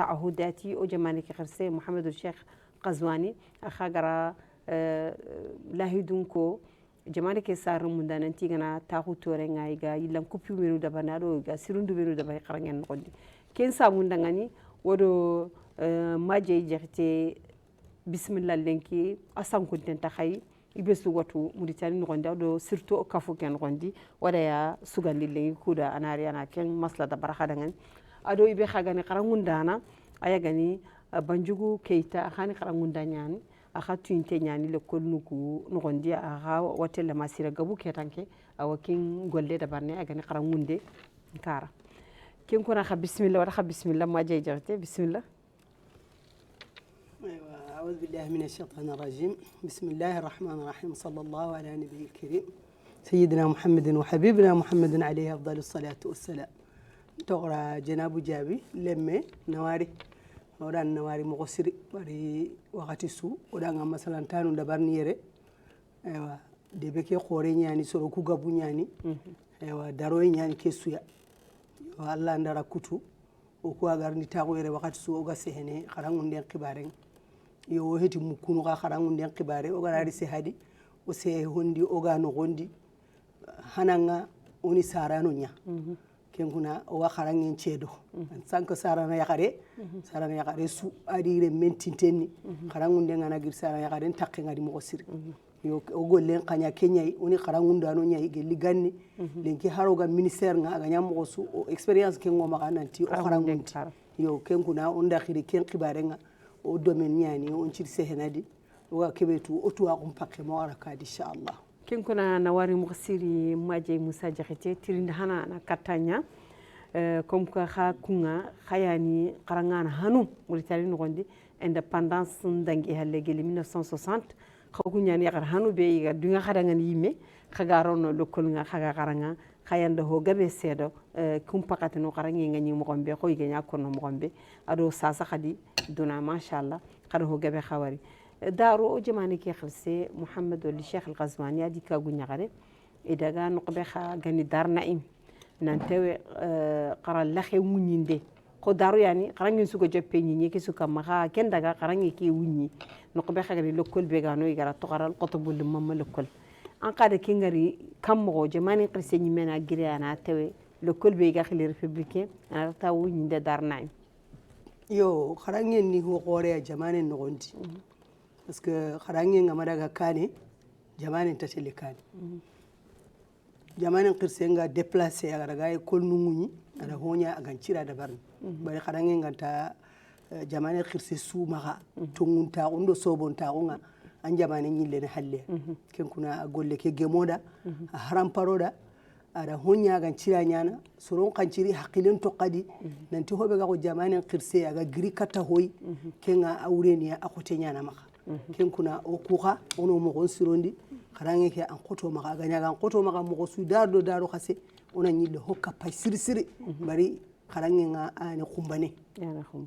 تعهداتي او جماني كخرسي محمد الشيخ قزواني اخاغرا لاهيدونكو jamane ke sar munda nanti gana taxu tore ngai ga yilan kupi menu da banado ga sirundu menu da bay xarangen nondi ken sa munda ngani wodo maje jexte bismillah lenki asan kunten ta xay ibesu watu muritani nondi do surtout kafu ken nondi wada ya sugandi lengi kuda anari ana ken masla da baraka dangan ado ibe xagani xarangundana ayagani banjugu keita xani xarangunda nyani aka tuinte nyani le kolnuku nogondi aga watella masira gabu ketanke awakin golle da barne aga ni qarangunde kara kin kuna kha bismillah wa kha bismillah ma jey jarte bismillah ايوه اعوذ بالله من الشيطان الرجيم بسم الله الرحمن الرحيم صلى الله على نبي الكريم سيدنا محمد وحبيبنا محمد عليه افضل الصلاه والسلام تقرا جناب جابي لمه نواري odan nawari mo siri bari wakati su odan amma salantanu da barni yere ewa de beke khore nyani soro ku gabu nyani ewa daro nyani kesuya yo Allah ndara kutu o ko agarni tago yere wakati su o ga sehene kharangun den khibaren yo heti mukunu ga kharangun den khibare o ga rari se hadi o se hondi o ga no gondi hananga oni sarano nya kenkuna o wa kharangin ceedo sanko sarana yakare su adire mentintenni kharangunde ngana gir sarana yakare takke ngadi mo sir yo o gollen kanya kenyai oni kharangunda no nyai gelli ganni lenki haroga ministère nga aga nyamo su o experience ken ngoma kananti o kharangunde yo kenkuna on dakhiri ken khibare nga o domaine nyani on ci sehenadi o wa kebetu o tuwa ko pakke mo wara kadi inshallah ken kuna nawari mukhsiri maje Musa Jaxate tirinda hana na katanya comme ka kha kunga khayani qarangana hanu muritani nogondi indépendance ndangi halle geli 1960 khagunyani yakar hanu be yiga dunga khadanga yimme khagarono lokol nga khaga qaranga khayanda ho gabe sedo kum pakati no qarangi ngani mo gombe ko yigenya kono mo gombe ado sasa khadi duna mashallah khado ho gabe khawari دارو جماني كي خلسي محمد ولي شيخ الغزواني هذيك كاغو غاري إذا نقبي خا غني دار نعيم نانتوي قرا لخي ونيندي خو دارو يعني قرانغي سوكو جابيني ني كي سوكا ما كين داغا قرانغي كي وني نقبي خا غني لوكول بيغانو يغرا تقرا القطب لمم لوكول ان قاد كي غاري كامغو جماني قرسي ني منا غري انا توي لوكول بيغا خلي ريبوبليكين انا تا ونيندي دار نعيم يو قرانغي ني هو قوريا جماني نغوندي parce que kharangi ngamada ga kane jamane tatele kane jamane qirsenga déplacer aga daga école nunguni ada honya aga cira da barni bari kharangi nganta jamane qirse su maga tungunta undo sobonta unga an jamane nyille ne halle ken kuna golle ke gemoda haram paroda ada honya aga cira nyana soron kanciri haqilen to qadi nanti hobe ga ko jamane qirse aga giri kata hoy kenga awreni akote nyana maga ken kuna o kuxa ono mogon sirondi xarange ke an qoto maxa gañaga an qoto maxa moxo su dardo daro xase ona ñille hokka pay sirsiri bari xarange nga ani xumbane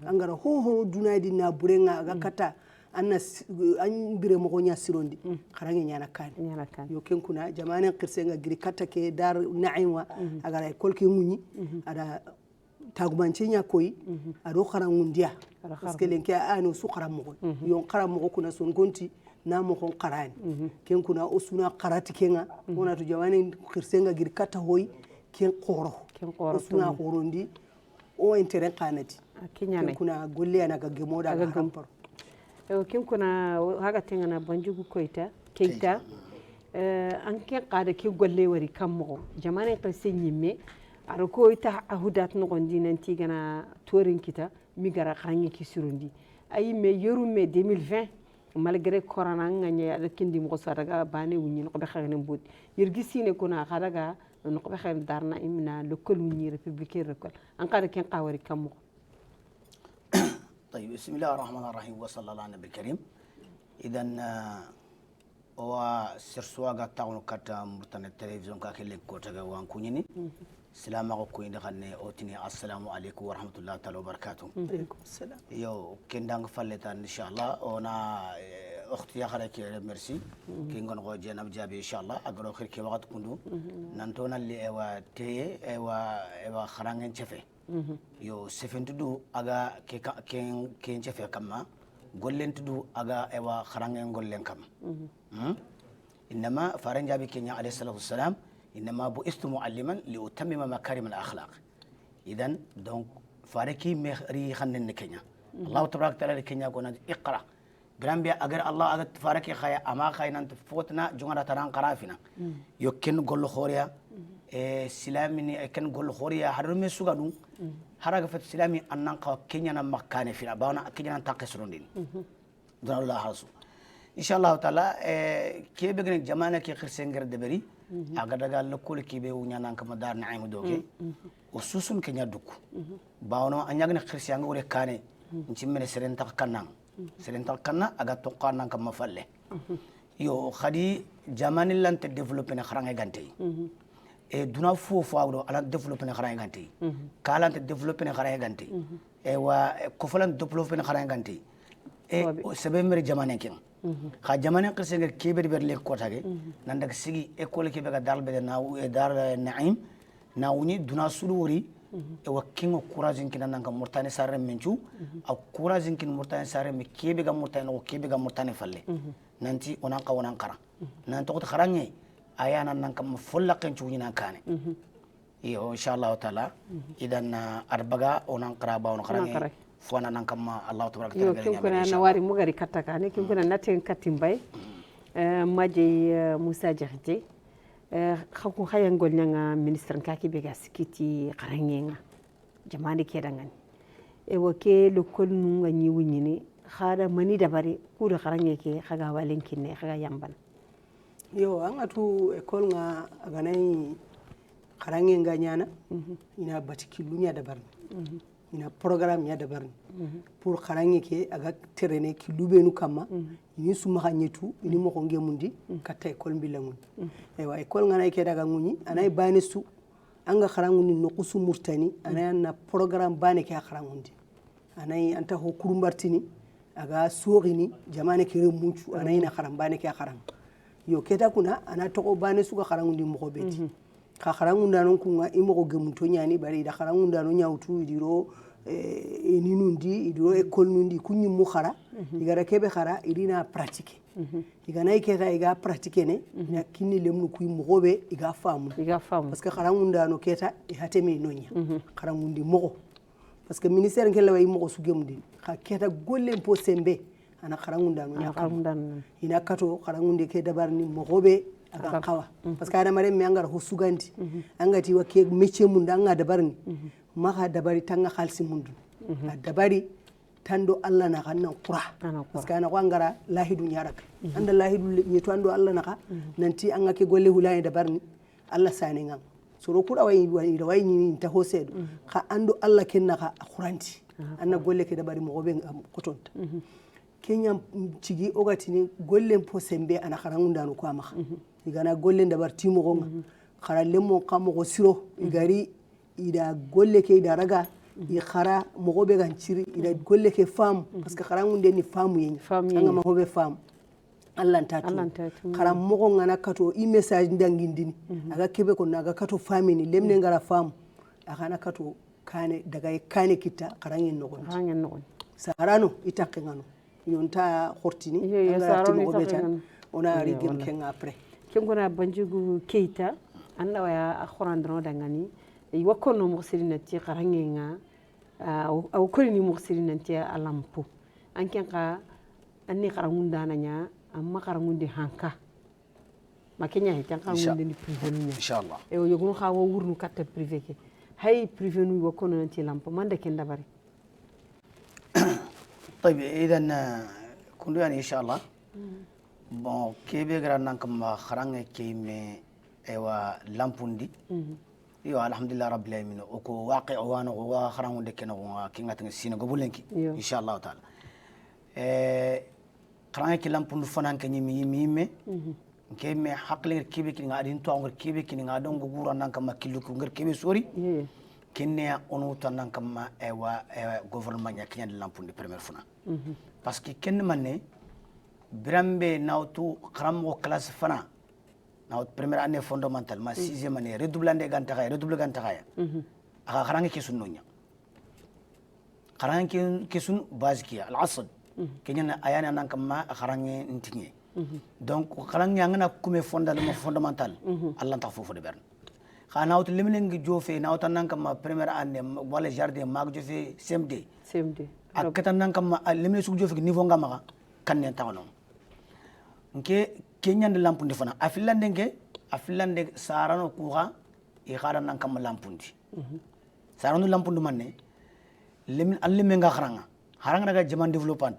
angara hoho dunadi na burenga aga kata anna an bire moxo ña sirondi xarange ñana kani yo ken kuna jamane xirsenga giri kata ke dar naimwa agara école ke ŋuñi ada tagumanci nya koyi ado kharangundia parce que lenki ani su kharam mo yon kharam mo kuna son gonti na mo kon kharani ken kuna osuna kharati kenga ona to jawani khirsenga gir kata hoy ken qoro osuna qorondi o intérêt kanati ken kuna golle ana ga gemoda ga kampar ken kuna haga tengana banjugu koita keita an ken qada ke golle wari kammo jamane qase nyimme ara ko ita ahudat no gondi nanti gana torin kita mi gara khangi ki surundi ay me yorume 2020 malgré corona nganye ada kindi mo so daga bane wunni no be xagene mbut yirgi sine kuna xadaga no be xagene darna imna le kol wunni républicain rekol an qara ken qawari kam طيب بسم الله الرحمن الرحيم وصلى الله على النبي الكريم اذا هو سرسواغا تاونو كاتا مرتنا التلفزيون كاكل كوتاغا وان كونيني السلام عليكم دخلنا اوتني السلام عليكم ورحمه الله تعالى وبركاته عليكم السلام يو كندان فلتا ان شاء الله انا اختي يا خالك ميرسي كي نغو جناب جابي ان شاء الله اغرو خير كي وقت كندو نانتونا اللي ايوا تي ايوا خرانgen تشفي يو سفنتدو اغا كي تشفي كما غولنتدو اغا ايوا خرانgen غولن كم انما فارن جابي كي عليه الصلاه والسلام انما بؤست معلما لاتمم مكارم الاخلاق اذا دونك فاركي مخري خنن كينيا الله تبارك وتعالى كينيا كون اقرا برامبيا اگر الله اگر فاركي خايا اما خاينان فوتنا جونغرا تران قرافنا يوكن غول خوريا سلامني كن غول خوريا حرمي سوغانو حرغ فت سلامي انان قا كينيا مكانه فينا باونا كينيا تاكسروندين دون الله حرسو ان شاء الله تعالى كي بغن جمانه كي خرسنجر دبري اگر دغا لكول كي بي ونيان كما دار نعيم دوكي وسوسون كينيا دوكو باونا انياغن خرسيانغ وري كاني نتيمن سرين تاكنان سرين تاكنا اگر توقانا كما فله يو خدي جماني لانت ديفلوبين خرانغ غانتي e duna fo awdo ala development khara ganti kala ante development khara ganti e wa ko falan development khara ganti e sebe mere jamane ken kha jamane qirse ngel kebe ber le ko tage nan daga sigi école kebe ga dal be na e dar naim na woni duna sulu wori e wa kingo courage kin nan ga murtane sarre menchu aw courage kin murtane sarre me kebe ga murtane o kebe ga murtane falle nanti onan ka onan kara nan to kharange ayana nan kam fulla kan cuñina kane iyo inshallah taala idan arbaga onan qraba on qara fona nan kam allah tabaraka taala yo kuna na wari mugari kataka ne kin kuna naten katimbay maje Moussa Diakhaté khako khayangol nyanga ministre kaki be gaskiti qarangenga jamani kedangani e woke lokol nu ngani wunyini khada mani dabari kuda qarangeke khaga walenkinne khaga yamban yo anga tu école nga aganay kharange nga nyana ina batikilu nya dabar ina programme nya dabar pour kharange ke aga terene kilube nu kama ini suma khanyetu ini mo ko ngemundi katta école bilangun e wa école nga nay ke daga nguni anay bane su anga kharangundi no kusu murtani anay na programme bane ke kharangundi anay anta ho kurumbartini aga sorini jamane ke remunchu anay na kharam bane ke kharam yo keta kuna ana toko bane suka kharangundi mo beti ka kharangunda non kunga imo ko gemunto nyani bari da kharangunda no nyawtu idiro ninundi idiro école nundi kunyi mu khara igara kebe khara irina pratique igana iketa iga pratique ne na kinni lemnu kuy mo gobe iga famu parce que kharangunda no keta e hateme nonya kharangundi mo parce que ministère ngel way mo su gemundi ka keta golle po sembe ana kharangunda no nyaka ina kato kharangunde ke dabarni mogobe aga kawa parce que ana mare me angara ho sugandi angati wa ke métier mun anga dabarni maka dabari tanga khalsi mundu dabari tando Allah na kanna qura parce que ana ko angara lahidu nyarak anda lahidu ni to ando Allah naka nanti anga ke golle hulay dabarni Allah sane ngam soro kura way ni ta hosedo ka ando Allah kenna ka quranti anna golle ke dabari mogobe ngam kotonta kenya cigi ogatini gollen po sembe ana kharangunda no kwa makha igana gollen dabar timo gonga kharalle mo kamo go siro igari ida golle ke ida raga i khara mo go be ganciri ida golle ke fam parce que kharangunde ni famu yen anga ma hobe fam Allah ntatu kharam mo go ngana kato i message ndangindini aga kebe ko naga kato famini lemne ngara fam akana kato kane daga kane kita kharangen no gon sarano itakke ngano yonta hortini ngara timo betan ona rigem ken après kengona banjugu keita anda waya akhorandro dangani wakono mursirina ti qarangenga aw kolini mursirina ti alampu ankenka anni qarangunda nanya amma qarangundi hanka makenya hitan qarangundi ni privé inshallah e yogun khawo wurnu katta privé ke hay privé nu wakono nanti lampu mande ken dabari طيب اذا كنت يعني ان شاء الله bon kebe garanan kam kharange keme ewa lampundi yo alhamdulillah rabbil alamin o ko waqi wana wa kharangunde keno kinga tan sino go bulenki inshallah taala kharange ki lampundu fanan ke nyimi yime keme hakle kebe kinga adin to ngor kebe kinga don go gura nan kam killu ko ngor kebe sori kenne onu tan nan kam ewa gouvernement nya kinya lampundi première funa parce que kenn manne birambe nautu kharamo classe fana naut première année fondamentale ma sixième année redoublande redouble gantaka aka kharange kesun nonya kharange kesun basikia al asad kenya ayana nan kamma kharange ntinye donc kharange ngana kume fondamental Allah ta fofo de berne khana naut limlengi jofe naut nan kamma première année wala jardin mag jofe CMD akata nan kamma limle su jofe niveau ngama kanne tawno nke kenya de lampundi fana afillande sarano kuha e khara nan kam lampundi sarano lampundi manne lemin allime nga haranga daga jaman development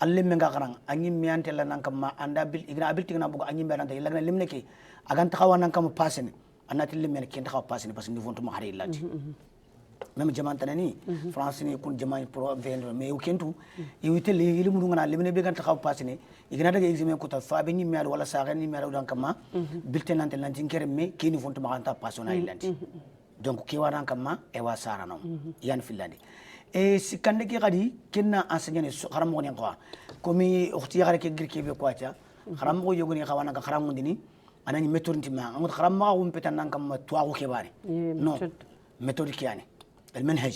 allime nga kharanga anyi miante la nan kam ma anda bil igna abil tigna bugo anyi mbelanta ilagna limne ke agan taxawa nan kam passene anati limne ke taxaw passene parce que niveau to ma hari lati même jaman tanani france ni kun jaman pro vendre mais ukentu iwite le ilimu ngana limne be gan taxaw passene igna daga examen ko ta fa be ni mer wala saare ni mer dan kama biltenante lantin kere me kini fonto ma anta passona ilanti donc ki waran kama e wa sara non yan filande e sikande ki gadi kenna enseignant xaram mo ni ko komi ukhti yare ke girke be ko atia xaram mo yogoni xawana ka xaram mo dini anani méthode ma ngot xaram ma wum petan nan kam tuwa ko kebari non méthode ki yani المنهج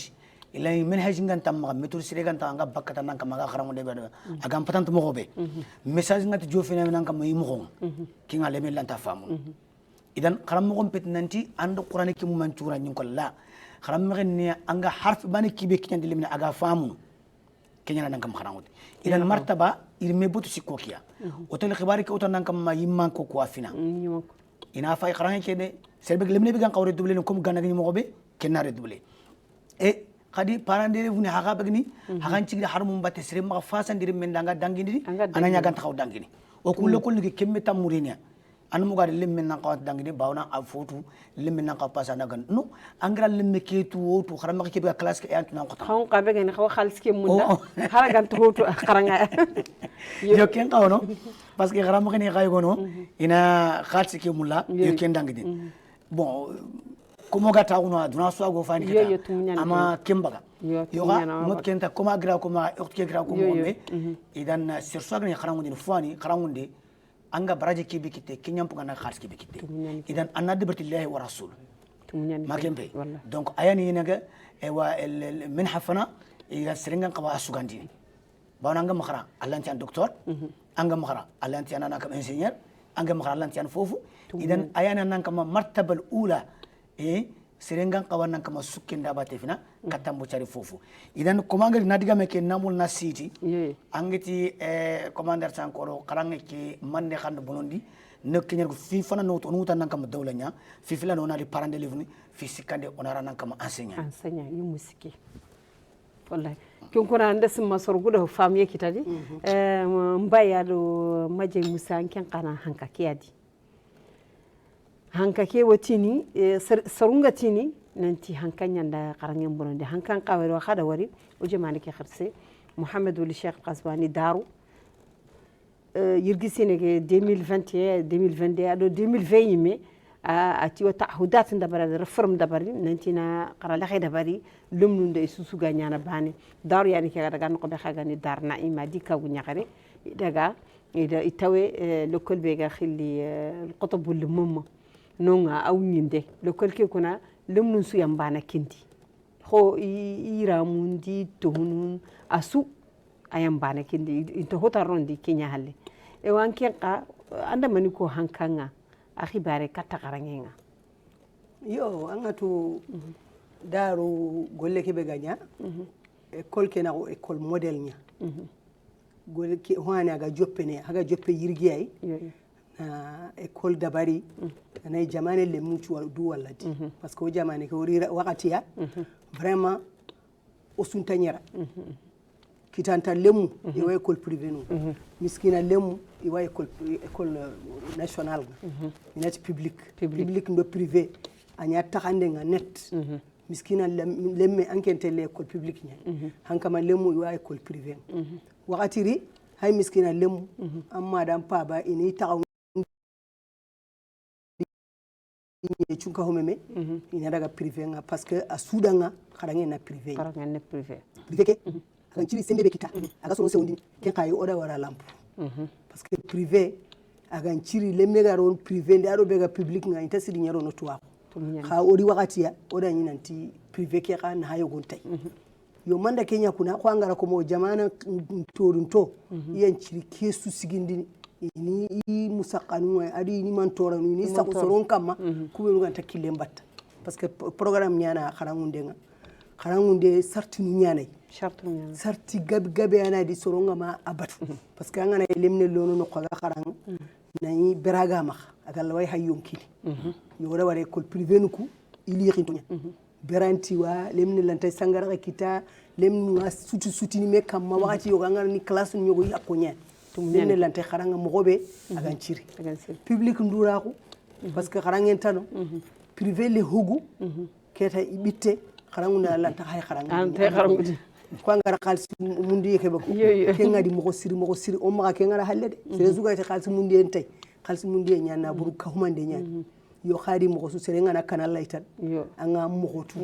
إلا المنهج عن تام ميتور سيرك عن تام بكرة نان كم أغا خرام ودي أغام بتان تمغوبه مساج عن تجوفينا نان كم يمغون كين على ميل لان تفهمون إذن خرام مغون بتنانتي عند القرآن كي ممنشورا نقول لا خرام مغني أنغا حرف باني كي بيكين دليل من أغا فهمون كين نان كم خرام ودي إذن مرتبة إرميبوت سيكوكيا وتل خبارك أوتر نان كم يمان كوكوافينا إنا فاي خرام كده سيربك لمني بيجان قوري دوبلين كم غانا غني مغوبه كنا ردوبلين e kadi parandere funi haga bagni hagan cigri harmum batte sire ma fasandire men danga dangini ananya gan taxaw dangini o kullo kullu ke kemme tamurenia an mu gari lemme nan qawat dangini bawna a fotu lemme nan qaw pasana gan no angra lemme ketu wotu xaram ke be classe ke ant nan ko taw xon qabe ngene xaw xalis ke munda xara gan totu xaranga yo ken qawno parce que xaram ngene xay gono ina khalsi ke mulla yo ken dangini bon como gata uno aduna so go fani kata ama kembaga yoga not kenta koma gra koma okti gra koma me idan sur so gni kharangundi fani kharangundi anga baraje ki bikite kinyam pugana khars ki bikite idan anad birtillahi wa rasul ma kembe donc ayani naga e wa min hafana ila seringan qawa asugandi bawna anga makhara allanti an docteur anga makhara allanti anana kam ingénieur anga makhara allanti an fofu idan ayana nan kama martabal ula e serengan kawanan kama sukken da bate fina katambo cari fofu idan commander nadiga meke namul na city angeti commander sankoro karange ke mande khand bonondi nekkenyer fi fana no to nuta nan kama dawlanya fi fila no na di parande livni fi sikande onara nan kama enseignant yu musiki wallahi kin kuna ndas masor gudo famiye kitadi mbaya do maje musa ken kana hanka kiyadi hanka ke watini sarunga tini nanti hankanya nda qarangen bonondi hankan qawero khada wari o jamaani ke khirse Mohamed Wali Cheikh Qaswani daru yirgisine ke 2021 2022 ado 2020 yime ati wa tahudat ndabara reform dabari nanti na qarala khay dabari lumnu nde susu ganyana bani daru yani ke daga no be khagani dar na ima dika gu nyakare daga ida itawe lokol be ga khili القطب والمم nonga aw nyinde lokol ke kuna lumnu su yambana kindi ho iramundi tohunun asu ayambana kindi into hotarondi kenya halle e wanken ka anda mani ko hankanga akhi bare katta garangenga yo angatu daru golle ke be ganya école ke na école modèle nya golle ke hoani aga joppene aga joppe yirgi ay na école dabari na jamane le mutu du walati parce que o jamane ko wakati ya vraiment o suntanyera kitanta lemu iwa école privée no miskina lemu iwa école nationale net public ndo privé anya taxande nga net miskina lemme ankente le école publique nya hankama lemu iwa école privée wakati ri hay miskina lemu amma dan pa ba ini taxaw chunka homeme ina daga privé nga parce que a sudanga kharange na privé privé ke kan ciri sembe be kita aga so sewondi ke kay oda wara lampu parce que privé agan ciri lemme garon privé nde aro bega public nga ita siri nyaro no tuwa ha ori wakati ya oda nyinanti privé ke ka na hayo gontai yo manda Kenya kuna ko angara ko mo jamana torunto yan ciri kesu sigindini ni musakanu adi ni mantora ni sa soron kama kubelu ganta kilembatta parce que programme nyana kharangunde sarti nyanai sarti gabe ana di soronga ma abatu parce que ngana lemne lono no khoga kharang nani beraga ma agal way hayyum kili yo wala wala école privée nuku ili xintonya beranti wa lemne lantay sangara kita lemnu suti ni mekam ma wakati yo ngana ni classe nyogo yakonya lemne lantay kharanga mo gobe agan ciri public nduraku parce que kharangen tano privé le hugu keta ibitte kharanguna lanta hay kharanga ko ngara khalsi mundi ke bako ke ngadi mo siri o maka ke ngara hallede sere zuga te khalsi mundi en tay khalsi mundi nyana buru ka humande nyana yo khadi mo su sere ngana kanal laytan anga mo hotu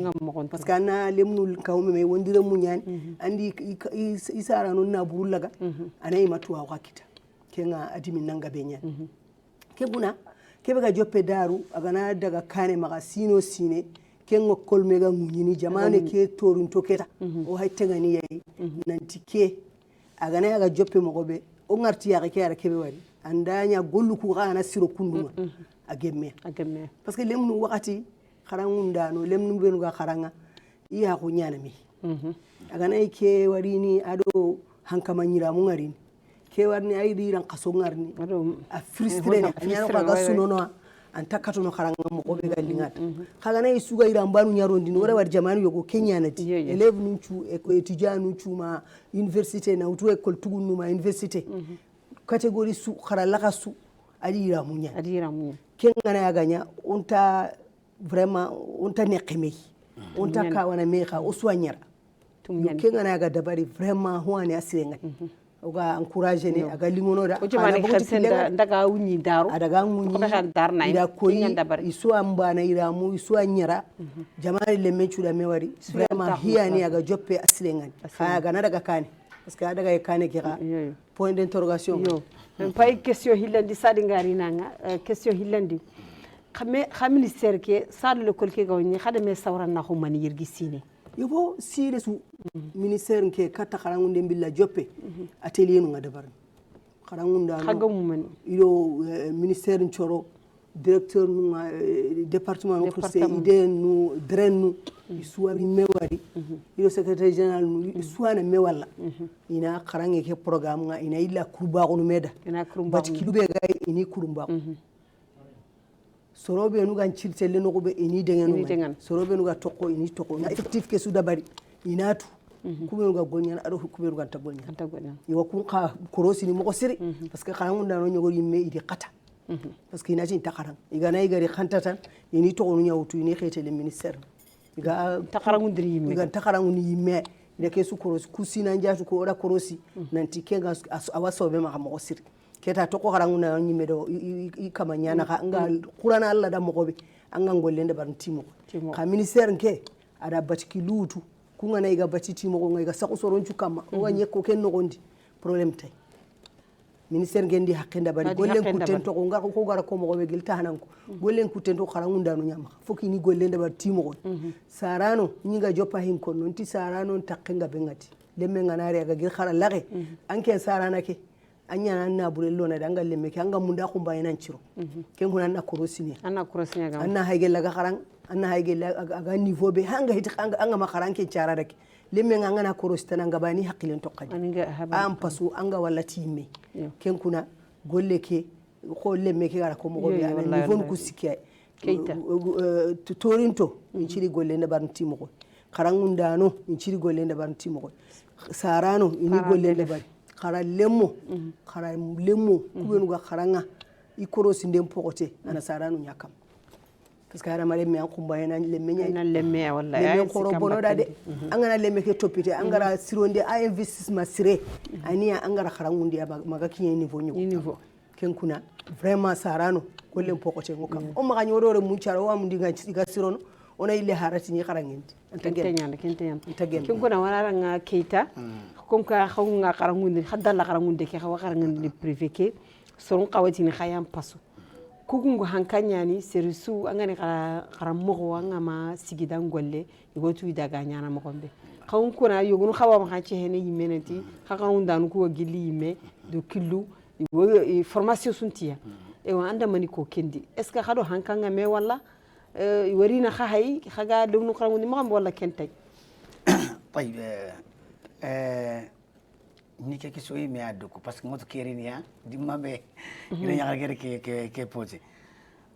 parce que na lemnu kawme me wondire mu nyani andi isara non na buru laga anay matuwa wakita ke nga adimi nanga be nyani ke buna ke bega joppe daru agana daga kane maka sino sine kengo kolmega munyini jamane ke torunto keta o haytenga ni yayi nanti ke agana aga joppe mogobe o ngarti ya ke ara kebe wari andanya gollu ku gana siro kunduma agemme parce que lemnu wakati kharangunda no lemnu benu ga kharanga iya ko nyana mi agana ke wari ni ado hankama nyira mu ngarini ke warni ay diran kaso ngarni a frustré nyana ko ga sunono anta katono kharanga mo ko be galingata kala nay suga irambanu nyarondi no wara war jamanu yogo Kenya nati élève nunchu e ko étudiant nunchu ma université na utu école tugunu ma université catégorie su khara lakasu adira munya kenga na ganya onta vraiment onta nekeme onta ka wana meka oswanyara kenga na ga dabari vraiment hoane asirenga oga encourager ne aga lingono da ana bukti ndaga wunyi daru adaga wunyi ko dar nay ida koyi iso ambana iramu iso anyara jamani le mechu da mewari vraiment hiya ni aga joppe aslengan ha ga na daga kane parce que daga kane kira point d'interrogation yo pay question hillandi sadi ngari nanga question hillandi khame ministère ke sadu le kolke gawni khadame sawran na ko man yirgi sine yobo sire su ministère ke kata kharangunde mbilla joppe atelier nu ngadabar kharangunda khagam ilo ministère nchoro directeur nu département nu kurse ide nu dren nu isuwari mewari ilo secrétaire général nu isuwana mewalla ina kharange ke programme nga ina illa kurba ko nu meda bat kilube gay ini kurba sorobe nu gan ciltelle no be ini dengenu sorobe nu ga tokko ini tokko na effectif ke su dabari inatu kubenu ga golnyana ado kubenu ga tagolnyana iwa kun ka korosi ni mo siri parce que kharangu ndano nyogori yimme idi qata parce que inati takaran igana igari khantatan ini to onu nyawtu ini khete le ministère iga takarangu ndiri yimme iga takarangu ni yimme ida ke su korosi kusina njatu ko oda korosi nanti kenga awasobe ma mo siri keta to ko kharangu na nyimme do ikama nyana ka nga qur'ana Allah da mo gobe anga ngollende bar timo ka ministère nke ada batiki lutu kunga na iga batiti mo ngai sa ko soronchu kama o wanye ko ken no gondi problème tay ministère ngendi hakenda bari gollen ku tento ko ngar ko gara ko mo gobe gilta hananko gollen ku tento kharangu ndanu nyama foki ni gollende bar timo gon sarano nyinga joppa hin kon non ti sarano takkenga bengati lemme nganare aga gil khara lage anke sarana ke anya na burello na danga lemme ke anga munda ko bayinan ciro ken kuna na korosini ga anna haygel ga kharang anna haygel aga niveau be hanga hit anga makaran ke cara dake lemme nga na korostana nga bani haqilen tokkadi am pasu anga walla timme ken kuna golle ke ko lemme ke gara ko mo be ana niveau ku sikya keita torinto in ciri golle ne bar timo ko kharangunda no in ciri golle ne bar timo ko sarano ini golle ne bar khara lemmo kubenu ga kharanga i korosi ndem pokote ana sarano nyakam parce que ara mare me an kumbayena lemme na lemme wallahi ay ko robono dade angana lemme ke topite angara sironde a investissement sire ania angara kharangundi maga kiyen niveau ken kuna vraiment sarano golle pokote ngokam o maga nyodore mun charo wa mun diga sirono ona ile harati ni karangenti kentenya kin kuna wana nga keita comme ka khawunga karangunde khadalla karangunde ke khawa karangande privé ke soron qawati ni khayam pasu kugungu hankanya ni serisu angane karammo anga ma sigidan golle igotu idaga nyana mo kombe khawun kuna yogunu khawa ma khaci hene yimenati khakawun danu ko gilli yime do killu formation suntiya e wa anda mani ko kendi est ce que khado hankanga me wala warina khahay khaga dum karangundi ma wala kentay طيب ni ke kisoyi me adoko parce que ngoto keriniya dimma be ina nyagar ke posé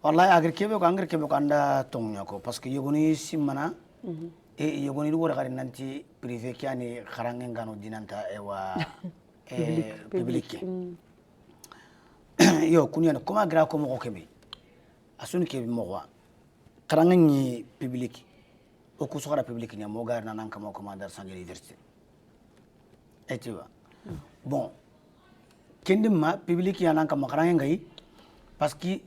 wallahi agar kebe ko anda tongnya ko parce que yogoni simana e yogoni wora gari nanti privé kiani kharangen gano dinanta e wa public yo kunya no koma gra ko mo kebe asuni ke mo wa kharangen ni public o ku sokara public nya mo gar nan kama commandeur sans université et tu vois bon kendima public ya nan kama kharangen ngai parce que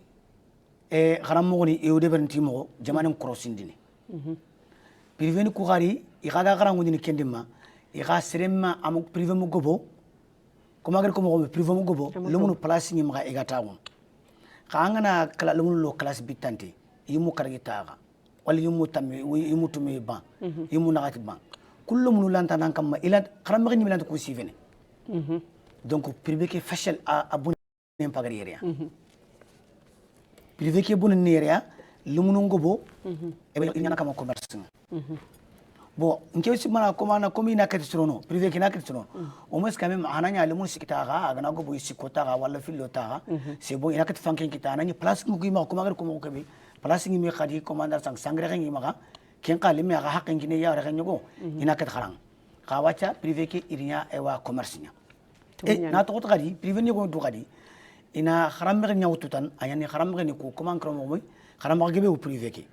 kharam mo ni e o de bernti mo jamanen crossindini privé ni ku khari i khaga kharangu ni kendima i kha serema am privé mo gobo kuma gar ko mo privé mo gobo lumu place ni ma egata won khangana kala lumu lo classe bitante yimu kargita ga wala yimu tammi yimu tumi ban yimu nagati ban kullu mun lanta nan kam ila kharam ma ni lanta ko sivene donc privé ke fashal a bon impagari area privé ke bon area lumu ngobo e be nyana kam commerce bon nke ci mana komana komi na kati trono privé ke na kati trono au moins quand même ananya lumu sikita ga agana go boy sikota ga wala fillo ta c'est bon ina kati fanken kita ananya place ngi ma ko magar ko mo ko be place ngi mi khadi commandant sang sangre ngi ma ken qali mi ga haqqin ngi ya ra ngi ina kati kharang ka wacha privé ke irinya e wa commerce nya e na to khadi privé ni go do khadi ina kharam mi nyawtu tan ayani kharam mi ko comment ko mo moy kharam ga be o privé ke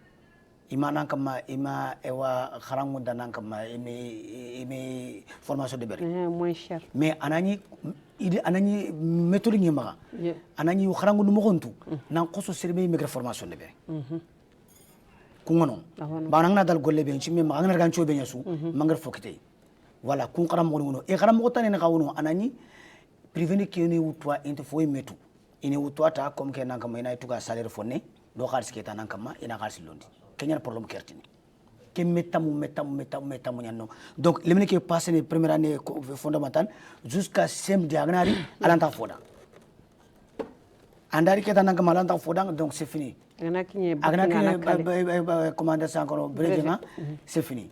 ima nankama ima ewa kharangu danankama ime formation de beri moins cher mais anani méthode ngi maga anani kharangu no mogontu nan qoso serbe ime formation de beri kungono banang na dal golle ben chimi maga ngar gancho ben yasu mangar fokite voilà kun kharam mo ngono e kharam mo tane na kawuno anani prévenir ki ni wutwa into foy metu ine wutwa ta comme ke nankama ina tuga salaire fonne do khalis ke tanankama ina khalis londi Kenya problème kertini ke metamu nyano donc les mecs qui passent les première année fondamentale jusqu'à sem diagnari alanta foda andari ke tananga malanta foda donc c'est fini agna commandant ça encore brevement c'est fini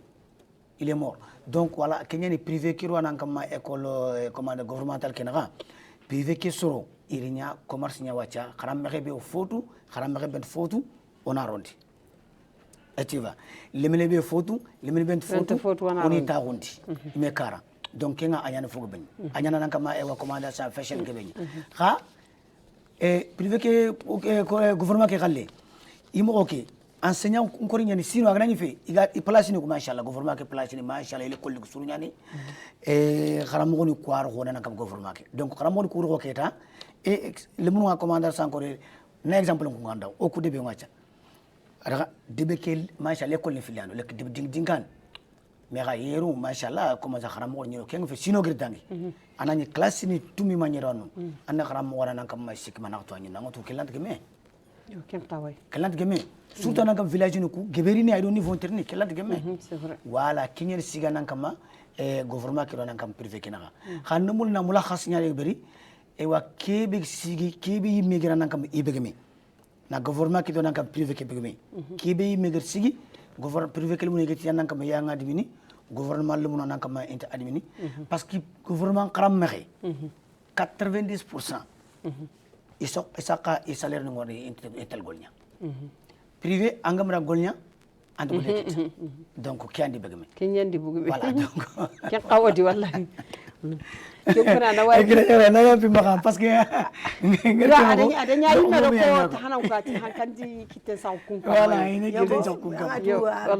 il est mort donc voilà Kenya ni privé qui roana kama école commande gouvernemental kenara privé qui soro irinya commerce nya wacha kharam mexebe fotu kharam mexebe fotu on a rondi tu vois lemele be fotu lemele ben fotu oni ta gondi me kara donc kenga anyana fogo ben anyana nan kama e wa commanda sa fashion ke ben ha e privé ke gouvernement ke galle imo ok enseignant ko nyani sino agna ni fe iga i place ni ko machallah gouvernement ke place ni machallah ile kolli suru nyani e kharam ko ni kwar ko nan kam gouvernement ke donc kharam ko ko ke ta e le mun wa commandant sa encore na exemple ko nganda o ku debe ngacha raga debe ke machallah école ni filiano le debe dingan mais ga yeru machallah comme za kharam ko ni ken fe sino girdangi anani classe ni tumi manirano anna kharam ko nan kam ma sik mana to ni nango to kelant ke me ken taway kelant ke me surtout nan kam village ni ku geberi ni ay do niveau terni kelant ke me c'est vrai wala kinyer siga nan kam gouvernement ki nan kam privé ki naga xan namul na mula khas nyaare beri e wa kebe sigi kebe immigrant nan kam ibegeme na gouvernement ki do nan kam privé ke begeme kebe immigrant sigi gouvernement privé ke mun ngeti nan kam ya ngadi bini gouvernement le mun nan kam inter admini parce que gouvernement qaram mexe 90% isaka salaire ni ngori intel golnya privé angamra golnya and golnya donc ki andi begeme ken yandi bugu voilà donc ken qawadi wallahi kempana na wai kira na ya fi maka parce que adanya yimma do ko tahana ugati hankandi kitten sa kunka wala ine kitten sa kunka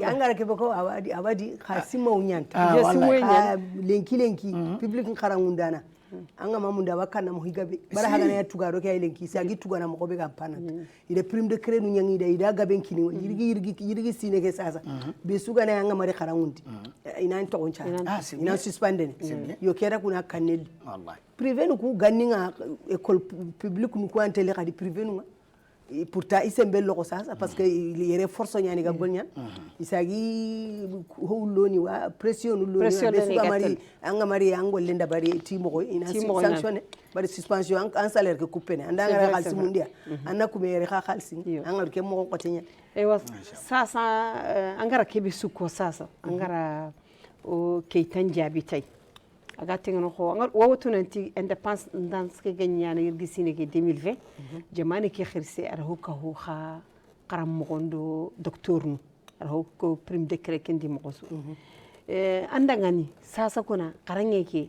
angara ke bako awadi khasima unyanta lenki public karangundana anga mamunda wakana mo higabe bara hagana ya tugaro ke lenki sagi tugana mo kobe kampana ide prime de créer nu nyangi ida gaben kini yirgi sine ke sasa be suga na anga mari karangundi ina to oncha ina suspended yo kera kuna kanel wallahi privé nu ku ganninga école publique nu ku antele kadi privé nu pourtant isembe loko sasa parce que yere force nyani ga golnya isagi howloni wa pression loni be suga mari anga mari angol lenda bari timo ko ina sanctionné bari suspension en salaire ke coupé ne anda ngara khalsi mundia anna ku mere kha khalsi anga ke mo ko tenya ewa sasa angara ke be suko sasa angara o keitan jabi tay aga tengano ko angar wowoto nanti indépendance dans ke ganyana yirgi sine ke 2020 jamani ke khirse ara hokka ho kha qaram mogondo docteur nu ara hokko prime décret kendi mogoso andangani sasa kuna qarange ke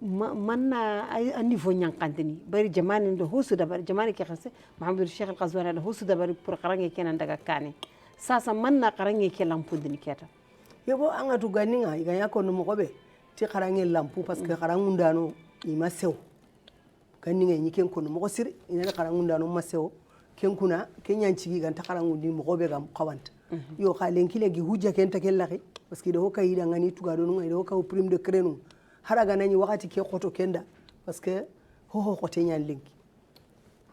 manna a niveau nyankandini bari jamani ndo husu da bari jamani ke khirse mahamadou cheikh al qazwani da husu da bari pour qarange ke nan daga kane sasa manna qarange ke lampundini keta yebo anga tu ganinga iganya ko no mogobe ti kharange lampu parce que kharangundano ima sew kaninga nyiken kono mo sir ina kharangundano ma sew ken kuna kenyan cigi ganta kharangundi mo gobe gam qawanta yo khalen kile gi hujja ken takel lahi parce que de hoka yida ngani tuga do ngai de hoka prime de crénu haraga nani wakati ke khoto kenda parce que ho khote nyan lenki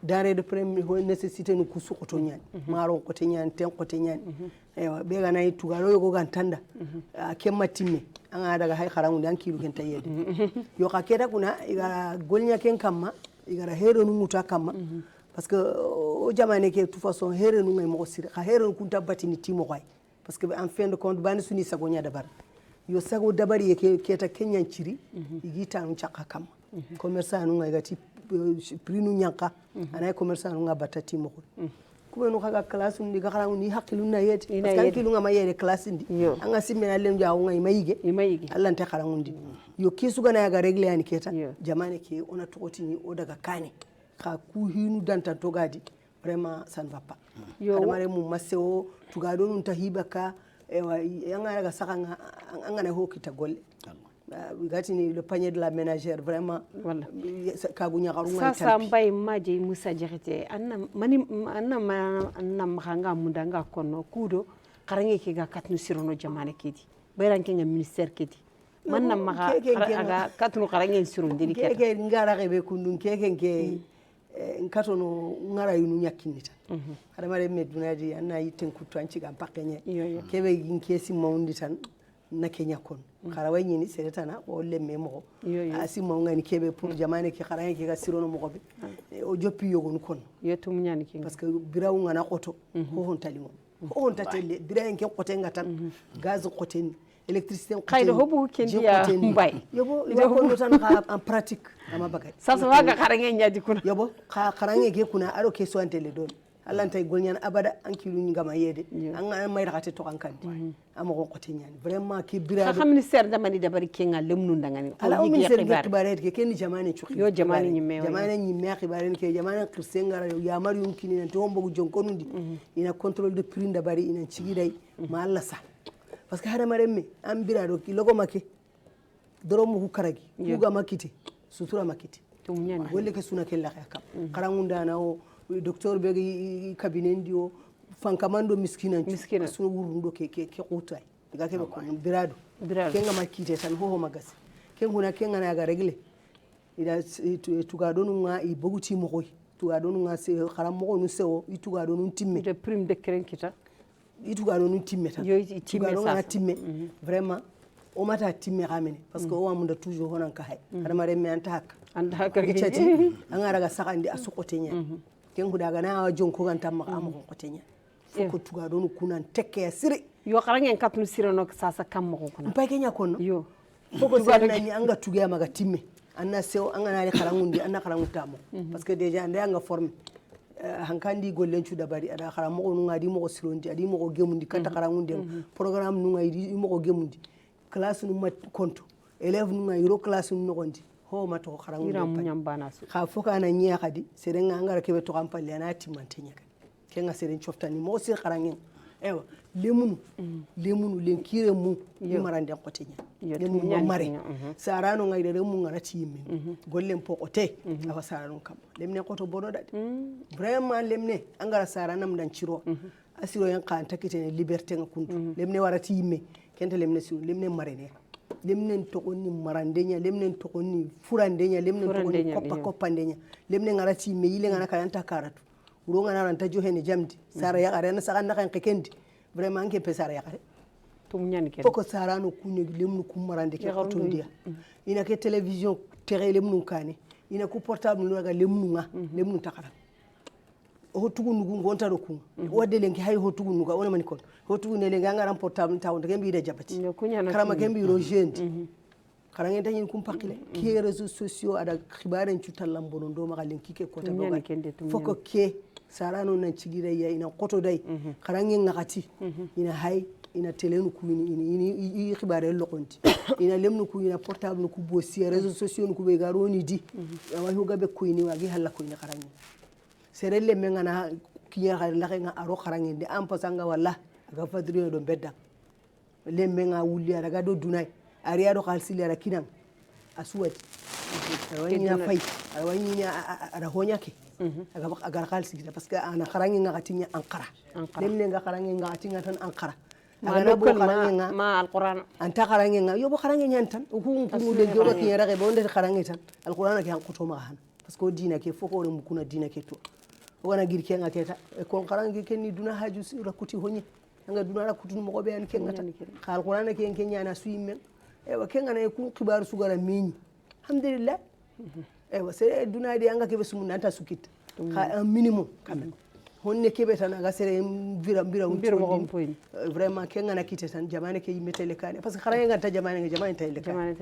dare de prime ho nécessité nu kusu khoto nyan maro khote nyan ten khote nyan ewa be ga nay tuga do go gantanda ken matimme anga daga hay kharangu dan kilu ken tayede yo ka keda kuna igara golnya ken kamma igara hero nu muta kamma parce que o jamane ke toute façon hero nu ngai mo sir ka hero ku tabati ni timo koy parce que en fin de compte bani suni sagonya dabar yo sago dabar ye keta kenyan ciri igita nu chaka kamma commerçant nu ngai gati prix nu nyanka anay commerçant nu ngabata timo ko kuma no kaga classe ndi ga kharangu ni hakilu na yete parce que hakilu nga mayede classe ndi anga simena lem jawu nga imayige Allah nta kharangu ndi yo kisu gana ya ga regle yani keta jamane ke ona tokoti ni o daga kane ka ku hinu danta to gadi vraiment ça ne va pas yo mare mu maseo tugado nun tahibaka ewa yanga daga saka anga na hokita golle gati ni le panier de la ménagère vraiment kagunya garunga sasa mbay maje Moussa Diakhaté anna mahanga mundanga kono kudo karange ke ga katnu sirono jamane kedi bayranke nga ministère kedi manna maga aga katnu karange sirono deni ke ngara rebe kundun ke nkatono ngara yunu nyakinita hada mare medunaji anna yiten kutu anci ga pakenye kebe ginkesi mawndi tan na Kenya kon kharawa nyini seretana o lemme mo asi mo ngani kebe pour jamane ki kharaye ki ga sirono mo be o joppi yogon kon yetum nyani ki parce que birawu ngana qoto ko hon tali mo ko hon tatelle birayen ke qote ngatan gaz qoten électricité khaydo hobu kendiya mbay yobo ko tan ka en pratique ama bagay sasa waga kharange nyadi kuna yobo kharange ke kuna aro ke so antele don Allah tay golnyan abada ankilu ngama yede an may rakate to kankandi amako qote nyani vraiment ki bira kha ministère da mani da bari kenga lemnu ndangani ala o ministère de khibaret ke ken jamane chukhi yo jamane nyimme khibaret ke jamane khirsenga ya mari yumkini nan to hombo jonkonundi ina contrôle de prix da bari ina cigiday ma Allah sa parce que hada maremme am bira do ki logo make doromu ku karagi ku ga makiti sutura makiti to nyani wolle ke suna ke la kam karangunda na o docteur be cabinet ndio fankamando miskinan sunu wurundo ke qutay diga ke ko birado kenga makite tan ho magasi kenguna kenga na ga regle ida tuga donu nga I boguti mo koy tuga donu nga se kharam mo nu sewo tuga donu timme de prime de crenquita tuga donu timme tan tuga donu nga timme vraiment o mata timme ramene parce que o amunda toujours honan ka hay adama remme anta haka gicati anga daga sakandi asukote nya ken hudaga na jonko ganta ma ko kotenya foko tuga donu kunan tekke sire yo kharangen katnu sire no sasa kam ko kuna mpa kenya kono yo foko tuga ni anga tuga maga timme anna sew anga na kharangundi anna kharangutamo parce que déjà nda anga forme hankandi gollen cu dabari ada kharam mo no ngadi mo sirondi adi mo gemundi kanta kharangundi programme no ngadi mo gemundi classe no mat konto élève no ngayro classe no gondi ho ma to kharangu ira munyam bana su kha foka na nya khadi serenga ngara kebe to kam palle na timantenya kenga seren choftani mo sir kharangin ewa lemunu len kire mu marande qotenya lemunu mare sarano ngayde remu ngarati yimmin gollen pokote awa sarano kam lemne qoto bono dade vraiment lemne angara saranam dan ciro asiro yan kan takite liberté ngakuntu lemne warati yimme kenta lemne su lemne marene lemne to onni marandenya lemne to onni furandenya lemne to onni koppandenya lemne ngarati yimme yile ngana kayanta karatu uro ngana ranta johene jamdi sara ya arena saka ndakan kekendi vraiment anke pesara yakare tum nyani ken foko sarano kunye lemnu kumarande ke to ndia ina ke television tere lemnu kane ina ku portable no ga lemnu nga lemnu takara o tugu nugu gonta do kun wadde lenki hay ho tugu nuga wona mani kon ho tugu ne lenga ngara portable taw de gembi de jabati karama gembi ro jendi karangen tan yin kum pakile ke réseaux sociaux ada khibaren cutallam bonon do ma lenki ke kota do foko ke sarano nan cigira ya ina koto dai karangen ngakati ina hay ina telenu ku ini khibare lokonti ina lemnu ku ina portable ku bosi réseaux sociaux ku be garoni di wa hu gabe ku ini wagi halla ku ina karangen serelle mengana kiya khar la nga aro karangen de am pasanga walla ga fadriyo do bedda lemme nga wulli daga do dunay ariya do khalsili ara kinan asuwati wani na fay wani ara honyake agar khalsi parce que ana kharangi nga katinya ankara lemne nga kharangi nga katinya tan ankara agana bo kharangi nga ma alquran anta kharangi nga yo bo kharangi nyantan ku de joro ki yara ke bonde kharangi tan alquran ke hankoto ma han parce que dina ke foko re mukuna dina ke to wana girke nga teta e kon kharangi ke ni duna haju sura kuti honye nga duna ra kutu mo be an ke ngata khal alquran ke en nyana suimen e wa ke ngana ku kibar sugara mini alhamdulillah ewa sere duna de anga kebe sumun nanta sukit ka un minimum quand même honne kebe tan aga sere vira mo point vraiment ke ngana kite tan jamane ke yimetele kane parce que xara nga ta jamane tayle kane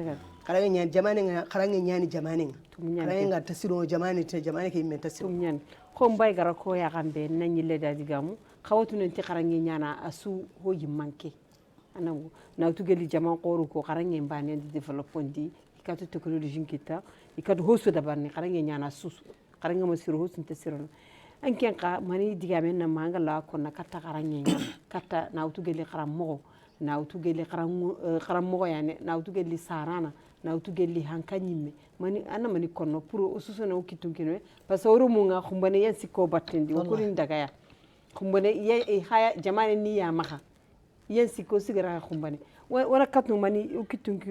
xara nga jamane nga xara nga nyani jamane nga xara nga tasiro jamane te jamane ke yimenta siro nyani ko mbay gara ko ya gambe nanyi le dadi gamu xawatu nenti xara nga nyana asu ho yimanke anamu na tugeli jaman qoru ko xara nga mbane di développement di ikatu technologie kita ikatu hosu dabarni xarange nyana susu xarange masiro hosuntesiro anken ka mani digamen na manga la ko na kata xarange nya kata na utugeli xaram mo na utugeli xaram mo yani na utugeli sarana na utugeli hankanyime mani ana mani konno pour osuso na ukitunkino parce que woro munga xumbane yansi ko battendi ko rin daga ya xumbane ye haya jamane ni ya maka yansi ko sigara xumbane wala katnu mani ukitunki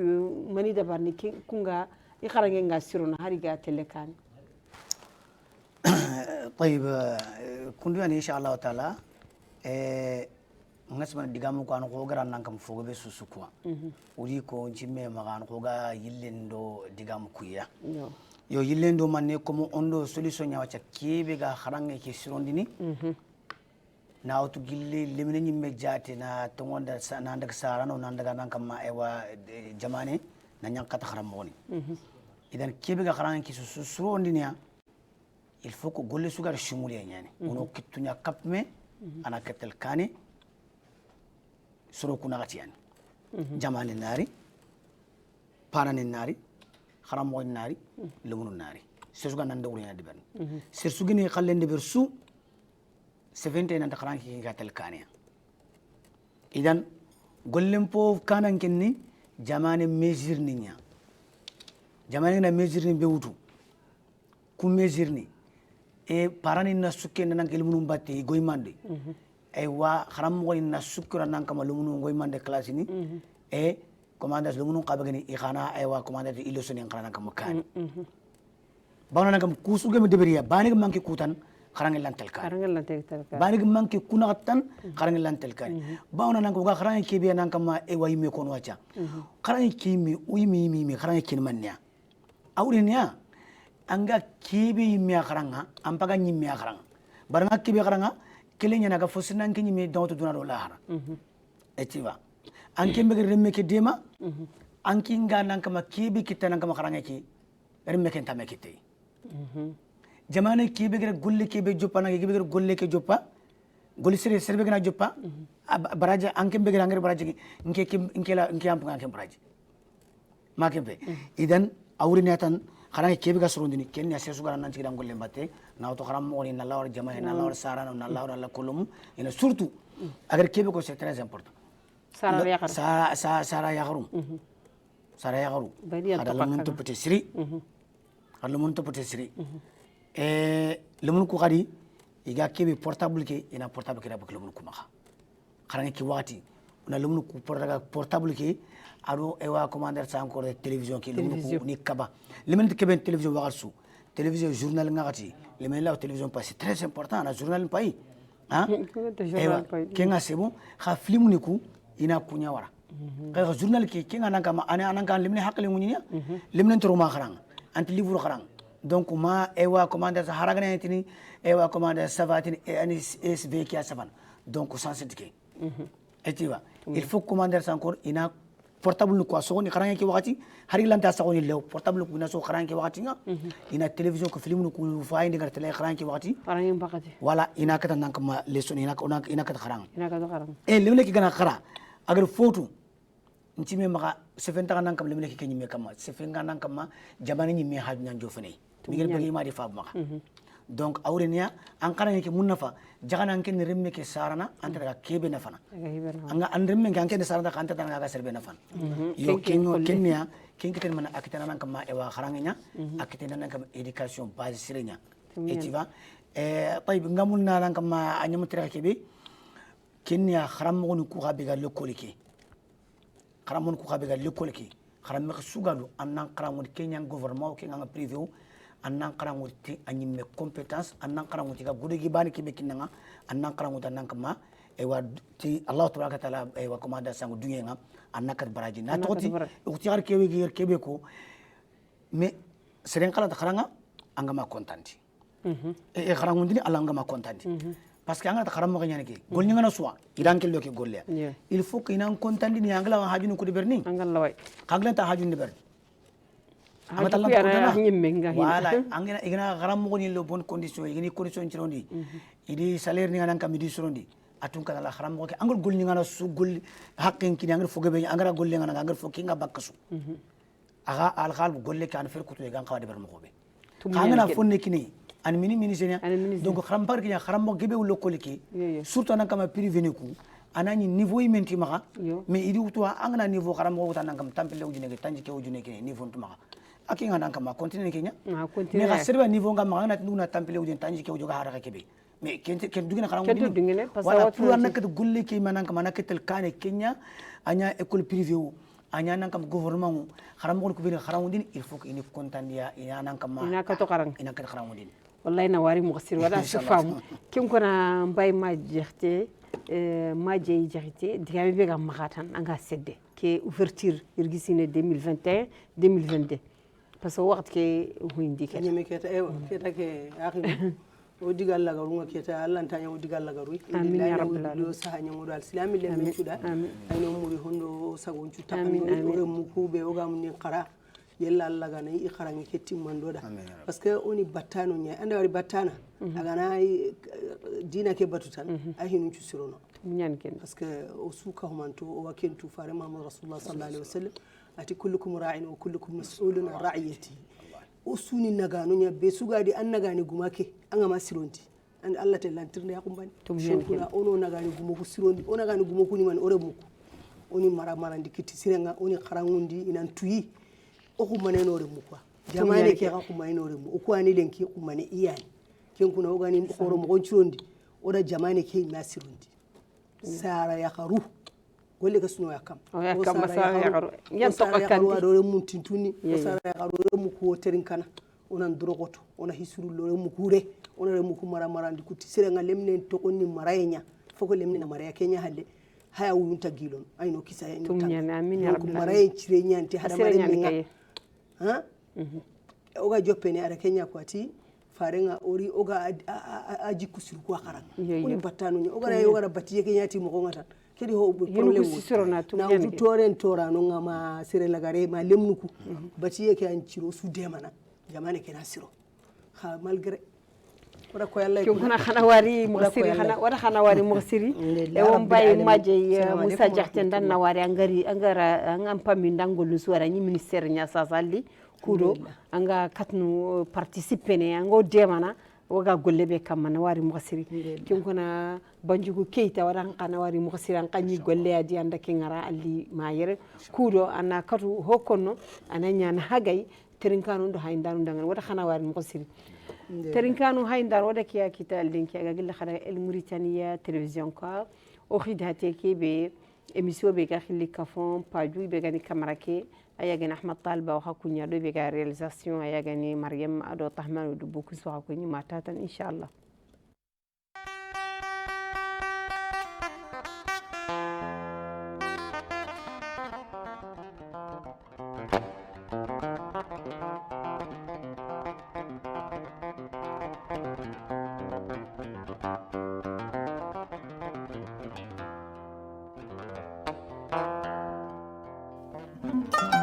mani dabarni kunga ikharange nga sirona hariga telekan طيب كنت يعني ان شاء الله تعالى ngasman digamu ko an ko garan nan kam fogo be susukwa uri ko jimme magan ko ga yillendo digamu kuya yo yillendo manne ko mo ondo solution nyawa cha kebe ga kharange ke sirondini na auto gilli limine nyimme jati na tongonda na ndak sarano na ndaga nan kam ewa jamane na nyankata kharam woni idan kebe ga kharange ke susurondini il faut que golle sugar shumuli nyane ono kitunya kapme ana ketel kane soro kuna gati yani jamane nari parane nari kharamo nari lumunu nari sesuga nan dawri na diban sersugi ni khallende bersu 70 nan takran ki gatel kane idan gollem po kanan kenni jamane mesure ninya jamane na mesure ni bewutu ku mesure ni e parani na sukke nan ke lumunu batte goymande ay wa kharam mo na sukura nan kama lumunu goymande classe ni e commandas lumunu qabagani i khana ay wa commandas illusion en khana kam kan bawna nan kam kusuge me deberiya bani manki kutan kharangel lantel kan bani manki kuna tan kharangel lantel kan bawna nan ko ga kharangel kibe nan kama e wa yime kon wacha kharangel kimi uyimi mi kharangel kin mannya awrinya anga kibi mi akharanga ampaga nyimi akharanga baranga kibi akharanga kelenya naga fosinan kinyi mi dawto dunaro lahara etiwa anki mbege remme ke dema anki ngana kama kibi kitana kama akharanga ki remme ke ntame kite jamane kibi gere gulle kibi joppa na kibi gere gulle ke joppa goli sere serbe gena joppa baraja anki mbege ngere baraja nke ampunga anki baraja makembe idan awrina tan xana kebe ga sorondini ken ya sesu gara nan ci dan golle batte na to xaram mo ni na lawar jama'a na lawar sarana na lawar la kolum ina surtout agar kebe ko c'est très important sara yagarum sara yagaru ada mun to peut siri ada mun to peut siri le mun ko xadi iga kebe portable ke ina portable ke da bakle mun ko maxa xana ki wati na le mun ko portable ke aro ewa commander sa encore télévision ki le mun ko ni kaba le mun kebe télévision wagarsu télévision journal ngati le mun la télévision pas c'est très important na journal pays hein ewa kenga sebo kha film ni ku ina kunya wara kay journal ki kenga nan kama ana nan kan limni hakli munya limni toro ma kharang anti livre kharang donc ma ewa commander sa haragana tini ewa commander savatini ani sv ki asaban donc sans sedike etiwa il faut commander sa encore ina portable ko so ni kharang ki wakati hari lanta sa ni lew portable ko na so kharang ki wakati nga ina télévision ko film ko fa indi gar télé kharang ki wakati kharang bakati wala ina kata nan kama leçon ina kata kharang e lemle ki gana khara agar photo ntime maka sefen ta nan kam lemle ki kenyi me kama sefen nan kama jamani ni me haju nyan jofene mi gel bagi ma di fa maka donc awrenia an kharang ki munna fa jagana ken remme ke sarana anta daga kebe na fana anga an remme ke anke sarana ka anta daga serbe na fana yo kenya kiten mana akitana nan kama ewa kharangnya akitana nan kama education base sirenya etiva طيب ngamulna nan kama anyam tira kebe kenya kharam mo ku gabe ga lekolike kharam mo ku gabe ga lekolike kharam me sugadu annan kharam mo kenya gouvernement ke nganga privé annan kharam mo ti anyim me compétence annan kharam mo ti ga gudegi bani kebe kinanga annan kharam mo tan kama ewa ti allah tabaraka taala ewa komanda sangu dunyenga annakat baraji na toti uti har kebe ko me seren kala ta kharanga angama kontanti e kharangu ndini ala angama kontanti parce que angata kharam mo ganyane ke gol nyanga na suwa idan kello ke golle il faut que ina kontanti ni angala hajunu ko berni angala way kagla ta hajunu berni amata la ko nyimme ngahi wala angina igna kharam mo ni lo bon condition igni condition cirondi idi salaire ni ngana kam idi surondi atun kana la kharam mo ke angol gol nyanga na su gol hakken kini angol foge be angara golle ngana angol fo kinga bakkasu aga al khalb golle kan fer kutu e gan khawade ber mo ko be kangana fonne kini an mini senya donc kharam par kinya kharam mo gebe wulo koliki surtout nan kama privé ne ku anani niveau imenti maka mais idi wuto angana niveau kharam mo wutan ngam tampile wujine ke tanji ke wujine ke niveau ntuma akinga nan kama continue kenya mais ga serba niveau ngam ngana tuna tampile wujine tanji ke wujuga haraka kebe mais ken dugina kharam mo wala pour anaka gulle ke manan kama nakatel kane kenya anya école privée anya nan kam gouvernement kharam mo ko be kharam din il faut que ini contandia ina nan kama ina ka to kharam din wallahi na wari muqsir wala sifamu kim kona mbay ma jexte ma jey jexte digami be gam makatan anga sedde ke ouverture irgisine 2021 2022 parce que waqt ke huindi ke nyame keta ke akhi o digal la garu ngaketa Allah tanya o digal la garu amin ya rabbal alamin do sa nyango dal islami le men tuda ayno muri hondo sagon cuta o mu kube o gam ni qara yella Allah gana i kharangi ketti mandoda parce que oni battano nya anda wari battana aga na dina ke batutan ahinu ci sirono nyan ken parce que o suka humanto o wakentu fare Muhammad rasulullah sallallahu alaihi wasallam ati kullukum ra'in wa kullukum mas'ulun an ra'iyati o suni nagano nya be sugadi an nagani gumake an ma sironti and Allah te lantirne yakumbani kuna ono nagani gumoku sirondi o nagani gumoku ni man ore muku oni mara ndikiti sirenga oni kharangundi inan tuyi o ko manenore mu quoi jamane ke ka ko manenore mu o ko ani lenki ko mane iyani ken kuna o gani khoro mo gonchirondi o da jamane ke nasirundi sara ya kharu golle ka suno yakam sara ya kharu yan to kan do mun tintuni o sara ya kharu mu ko terin kana onan drogoto ona hisuru lo mu kure ona re mu ko mara ndikuti sirenga lemne to konni marayenya foko lemne na maraya kenya halle haya wunta gilon ayno kisa en tan amin ya rabbal maray cire nyanti hada mare ha oga joppene ara kenya kwati farenga ori oga aji kusur ko kharan oni battanu ni oga rayo gara batiye kenya ti mo ngata kedi ho problème na toren torano ngama sire lagare ma lemnuku batiye ke an ciro su demana jamane ke nasiro ha malgré wala ko yalla ko kuna khana wari mugsiri khana wala khana wari mugsiri e won bay maje Musa Diakhaté dan na wari angara ngam pami ndangol suwara ni ministère nya sasalli kudo anga katnu participer ne ango demana waga golle be kamana wari mukhsiri kin kuna banjugu keita waran kana wari mukhsiri an kanyi golle adi anda kengara alli mayere kudo ana katu hokono ananya na hagay terinkanu ndo hayndanu dangan wada khana wari mukhsiri terinkanu hayndar wada kiya kita linki aga gilla khara el Mauritania television ka o khidate ke be émission be ga khili kafon paju be gani kamarake ayagani Ahmad Talba wa kunya do be ga réalisation ayagani Mariam ado Tahman do boku so hakuni matatan inshallah Thank you.